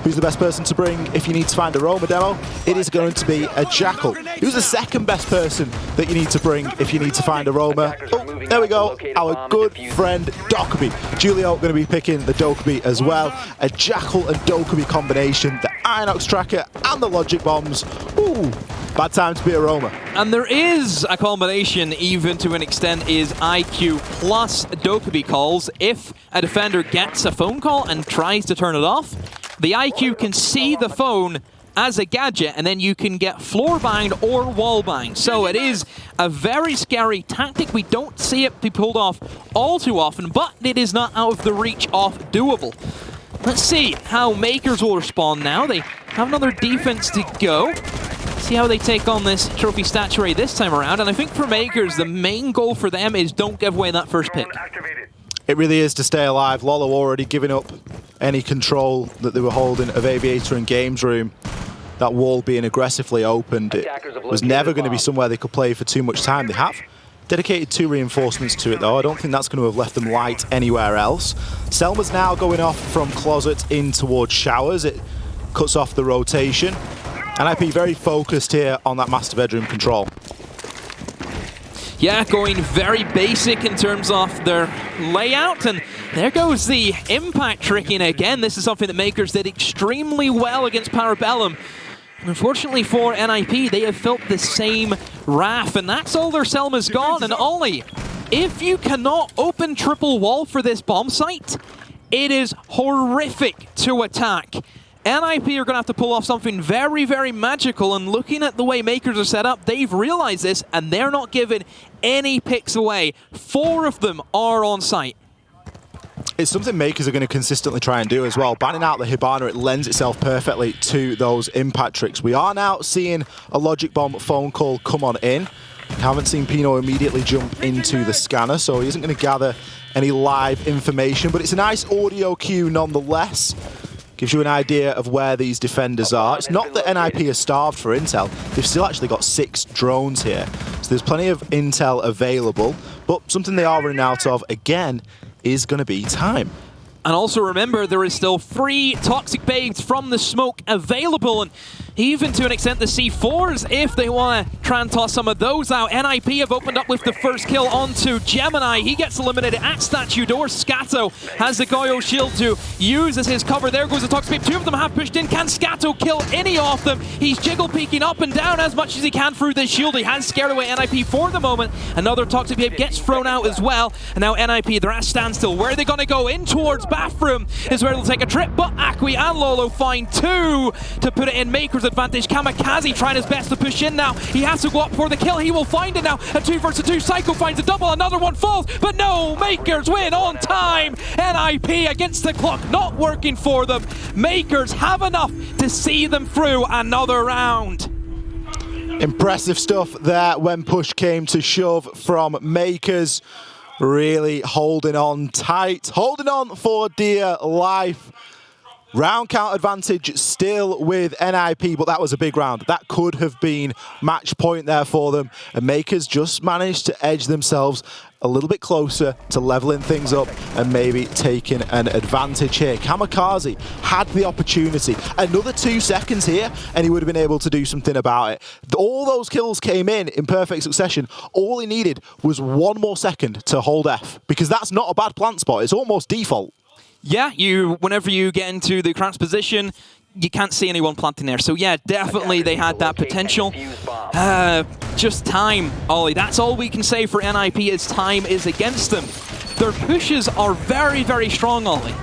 Who's the best person to bring if you need to find a Roma demo? It is going to be a Jackal. Who's the second best person that you need to bring if you need to find a Roma? Oh, there we go. Our good friend Dokkaebi. Julio going to be picking the Dokkaebi as well. A Jackal and Dokkaebi combination, the Inox tracker and the logic bombs. Ooh, bad time to be a Roma. And there is a combination, even to an extent, is IQ plus Dokkaebi calls. If a defender gets a phone call and tries to turn it off, the IQ can see the phone as a gadget, and then you can get floor banged or wall banged. So it is a very scary tactic. We don't see it be pulled off all too often, but it is not out of the reach of doable. Let's see how Mkers will respond now. They have another defense to go. See how they take on this trophy statuary this time around. And I think for Mkers, the main goal for them is don't give away that first pick. It really is to stay alive. Lolo already giving up any control that they were holding of Aviator and Games Room. That wall being aggressively opened, it was never going to be somewhere they could play for too much time. They have dedicated 2 reinforcements to it though. I don't think that's going to have left them light anywhere else. Selma's now going off from Closet in towards Showers. It cuts off the rotation. NIP very focused here on that master bedroom control. Yeah, going very basic in terms of their layout, and there goes the impact tricking again. This is something that Mkers did extremely well against Parabellum. And unfortunately for NIP, they have felt the same wrath, and that's all their Selma's gone. And Ollie, if you cannot open triple wall for this bomb site, it is horrific to attack. NIP are going to have to pull off something very, very magical, and looking at the way Mkers are set up, they've realized this, and they're not giving any picks away. 4 of them are on site. It's something Mkers are going to consistently try and do as well. Banning out the Hibana, it lends itself perfectly to those impact tricks. We are now seeing a Logic Bomb phone call come on in. Haven't seen Pino immediately jump into the scanner, so he isn't going to gather any live information, but it's a nice audio cue nonetheless. Gives you an idea of where these defenders are. It's not that NIP are starved for intel. They've still actually got 6 drones here. So there's plenty of intel available, but something they are running out of, again, is going to be time. And also remember, there is still 3 toxic babes from the smoke available, and even to an extent the C4s if they want to try and toss some of those out. NIP have opened up with the first kill onto Gemini. He gets eliminated at statue door. Scato has the Goyo shield to use as his cover. There goes the Toxic Babe. Two of them have pushed in. Can Scato kill any of them? He's jiggle peeking up and down as much as he can through this shield. He has scared away NIP for the moment. Another Toxic Babe gets thrown out as well. And now NIP, they're at standstill. Where are they going to go? In towards bathroom is where they'll take a trip, but Akwi and Lolo find two to put it in Mkers' advantage. Kamikaze trying his best to push in now. He has to go up for the kill. He will find it now. A 2 versus 2. Psycho finds a double. Another one falls, but no, Mkers win on time. NIP against the clock, not working for them. Mkers have enough to see them through another round. Impressive stuff there when push came to shove from Mkers. Really holding on tight, holding on for dear life. Round count advantage still with NIP, but that was a big round. That could have been match point there for them. And Mkers just managed to edge themselves a little bit closer to leveling things up and maybe taking an advantage here. Kamikaze had the opportunity. Another 2 seconds here and he would have been able to do something about it. All those kills came in perfect succession. All he needed was 1 more second to hold F, because that's not a bad plant spot. It's almost default. Yeah, whenever you get into the crouch position, you can't see anyone planting there. So yeah, definitely they had that potential. Just time, Ollie. That's all we can say for NIP is time is against them. Their pushes are very, very strong, Ollie.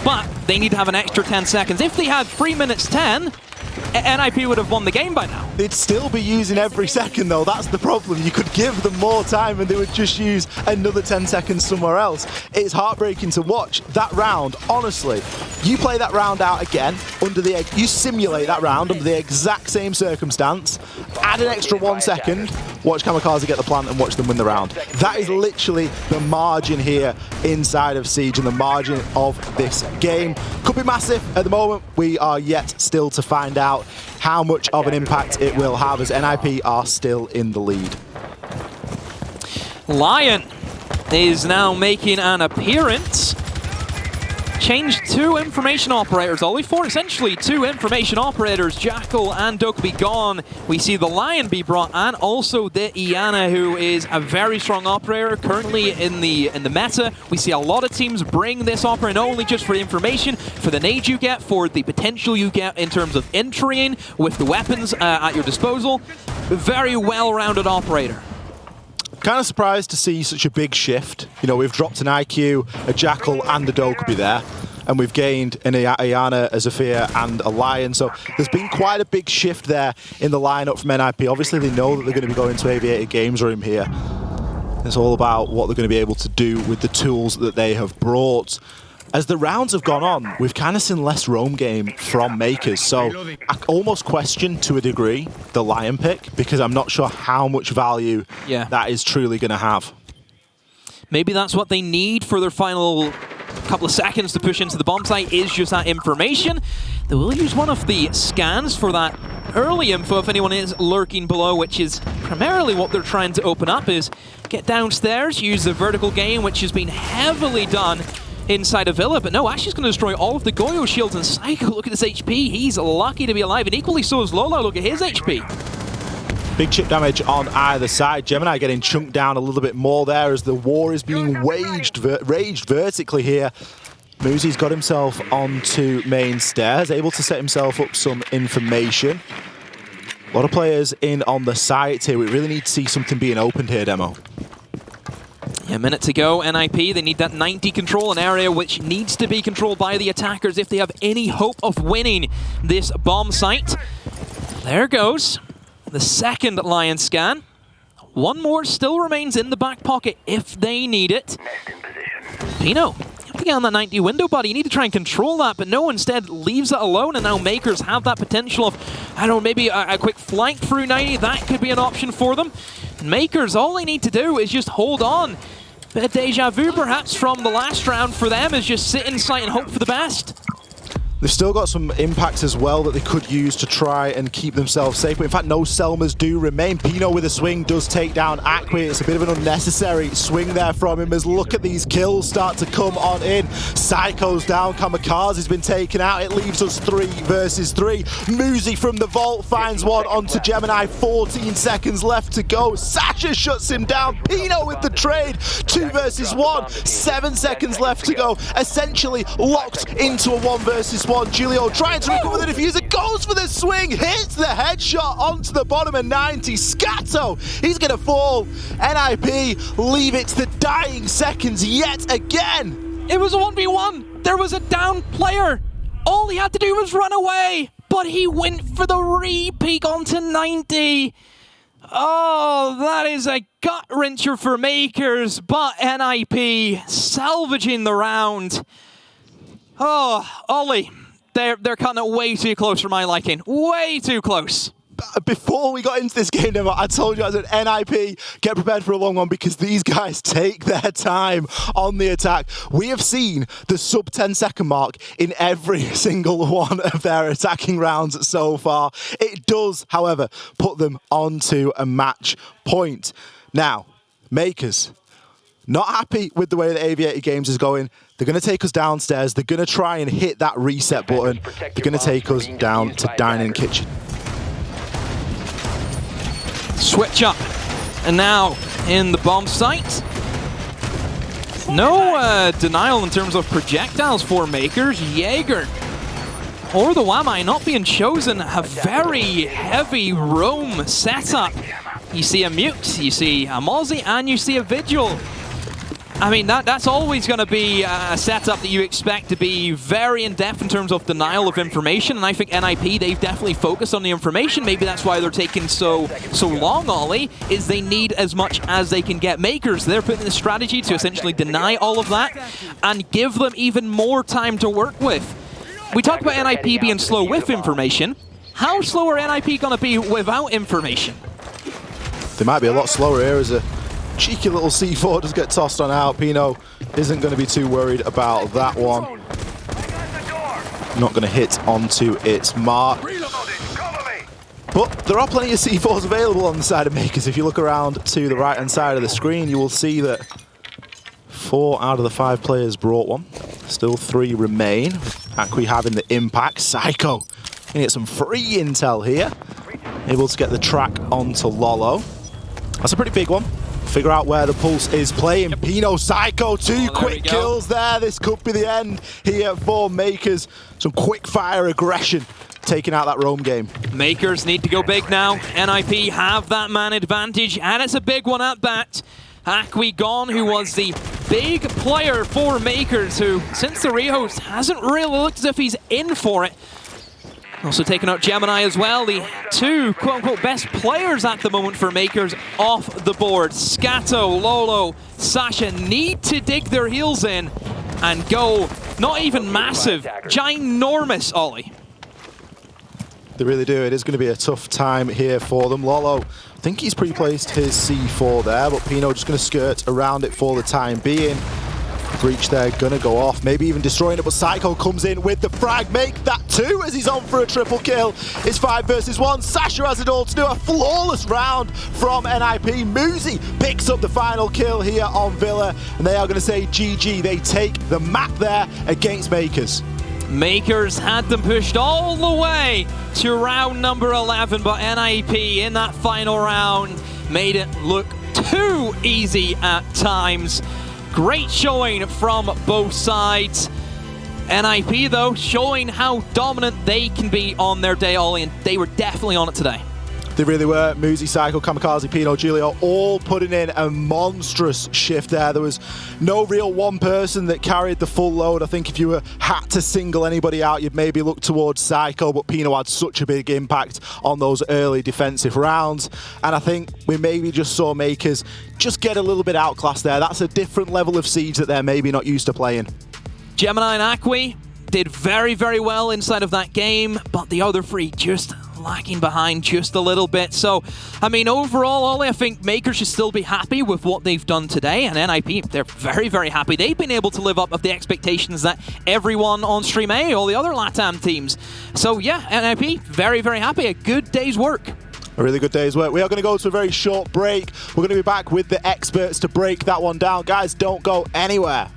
But they need to have an extra 10 seconds. If they had 3 minutes 10, NIP would have won the game by now. They'd still be using every second though, that's the problem. You could give them more time and they would just use another 10 seconds somewhere else. It's heartbreaking to watch that round, honestly. You play that round out again, you simulate that round under the exact same circumstance, add an extra 1 second, watch Kamikaze get the plant and watch them win the round. That is literally the margin here inside of Siege and the margin of this game. Could be massive at the moment. We are yet still to find out how much of an impact it will have as NIP are still in the lead. Lion is now making an appearance. Changed 2 information operators, Ollie, for essentially 2 information operators. Jackal and Doke be gone. We see the Lion be brought, and also the Iana, who is a very strong operator currently in the meta. We see a lot of teams bring this operator, not only just for the information, for the nades you get, for the potential you get in terms of entering with the weapons at your disposal. Very well-rounded operator. Kind of surprised to see such a big shift. You know, we've dropped an IQ, a Jackal and a Dokkaebi there, and we've gained an Iana, a Zafir and a Lion. So there's been quite a big shift there in the lineup from NIP. Obviously they know that they're going to be going to Aviator Games Room here. It's all about what they're going to be able to do with the tools that they have brought. As the rounds have gone on, we've kind of seen less roam game from Mkers, so I almost question, to a degree, the Lion pick, because I'm not sure how much value that is truly going to have. Maybe that's what they need for their final couple of seconds to push into the bomb site, is just that information. They will use one of the scans for that early info if anyone is lurking below, which is primarily what they're trying to open up, is get downstairs, use the vertical game, which has been heavily done inside of Villa, but no, Ash is going to destroy all of the Goyo shields, and Psycho, look at his HP, he's lucky to be alive, and equally so is Lolo, look at his HP. Big chip damage on either side. Gemini getting chunked down a little bit more there as the war is being raged vertically here. Muzi's got himself onto main stairs, able to set himself up some information. A lot of players in on the site here. We really need to see something being opened here, Demo. A minute to go, NIP, they need that 90 control, an area which needs to be controlled by the attackers if they have any hope of winning this bomb site. There goes the second Lion scan. One more still remains in the back pocket if they need it. Pino, you have to get on that 90 window, buddy. You need to try and control that, but no, instead leaves it alone, and now Mkers have that potential of, I don't know, maybe a quick flank through 90. That could be an option for them. Mkers, all they need to do is just hold on. Bit of deja vu perhaps from the last round for them is just sit in sight and hope for the best. They've still got some impacts as well that they could use to try and keep themselves safe. But in fact, no Selmas do remain. Pino with a swing does take down Akwi. It's a bit of an unnecessary swing there from him as look at these kills start to come on in. Psycho's down. Kamikaze's been taken out. It leaves us 3 versus 3. Muzi from the vault finds one onto Gemini. 14 seconds left to go. Sasha shuts him down. Pino with the trade. 2 versus 1. 7 seconds left to go. Essentially locked into a 1 versus 1. Julio trying to recover the diffuser, goes for the swing, hits the headshot onto the bottom of 90. Scato, he's going to fall. NIP leave it to the dying seconds yet again. It was a 1v1. There was a down player. All he had to do was run away, but he went for the re-peek onto 90. Oh, that is a gut-wrencher for Mkers, but NIP salvaging the round. Oh, Ollie, they're cutting it way too close for my liking. Way too close. Before we got into this game, I told you, I said, NIP, get prepared for a long one because these guys take their time on the attack. We have seen the sub 10-second mark in every single one of their attacking rounds so far. It does, however, put them onto a match point. Now, Mkers, not happy with the way that Aviator Games is going. They're going to take us downstairs. They're going to try and hit that reset button. They're going to take us down to Dining Kitchen. Switch up. And now in the bomb site. No denial in terms of projectiles for Mkers. Jaeger or the Wamai not being chosen. A very heavy roam setup. You see a Mute, you see a Mozzie, and you see a Vigil. I mean, that's always going to be a setup that you expect to be very in-depth in terms of denial of information, and I think NIP, they've definitely focused on the information. Maybe that's why they're taking so long, Ollie, is they need as much as they can get. Mkers, they're putting the strategy to essentially deny all of that and give them even more time to work with. We talk about NIP being slow with information. How slow are NIP going to be without information? They might be a lot slower here as a cheeky little C4 does get tossed on out. Pino isn't going to be too worried about that one. Not going to hit onto its mark. But there are plenty of C4s available on the side of Mkers. If you look around to the right-hand side of the screen, you will see that 4 out of the 5 players brought one. Still 3 remain. Akwi having the impact. Psycho going to get some free intel here. Able to get the track onto Lolo. That's a pretty big one. Figure out where the pulse is playing. Pino, Psycho, 2 quick kills there. This could be the end here for Mkers. Some quick fire aggression taking out that roam game. Mkers need to go big now. NIP have that man advantage, and it's a big one at that. Akwi gone, who was the big player for Mkers, who since the rehost hasn't really looked as if he's in for it. Also taking out Gemini as well, the 2 quote-unquote best players at the moment for Mkers off the board. Scato, Lolo, Sasha need to dig their heels in and go not even massive, ginormous, Ollie. They really do. It is going to be a tough time here for them. Lolo, I think he's pre-placed his C4 there, but Pino just going to skirt around it for the time being. Breach there, gonna go off, maybe even destroying it, but Psycho comes in with the frag, make that 2 as he's on for a triple kill. It's 5 versus 1, Sasha has it all to do, a flawless round from NIP. Muzi picks up the final kill here on Villa, and they are gonna say GG. They take the map there against Mkers. Mkers had them pushed all the way to round number 11, but NIP in that final round made it look too easy at times. Great showing from both sides. NIP, though, showing how dominant they can be on their day, Ollie, and they were definitely on it today. They really were. Muzi, Psycho, Kamikaze, Pino, Julio, all putting in a monstrous shift there. There was no real one person that carried the full load. I think if you had to single anybody out, you'd maybe look towards Psycho, but Pino had such a big impact on those early defensive rounds. And I think we maybe just saw Mkers just get a little bit outclassed there. That's a different level of siege that they're maybe not used to playing. Gemini and Akwi did very, very well inside of that game, but the other three just lagging behind just a little bit. So, I mean, overall, Ollie, I think Mkers should still be happy with what they've done today, and NIP, they're very, very happy. They've been able to live up to the expectations that everyone on Stream A, all the other LATAM teams. So, yeah, NIP, very, very happy. A good day's work. A really good day's work. We are going to go to a very short break. We're going to be back with the experts to break that one down. Guys, don't go anywhere.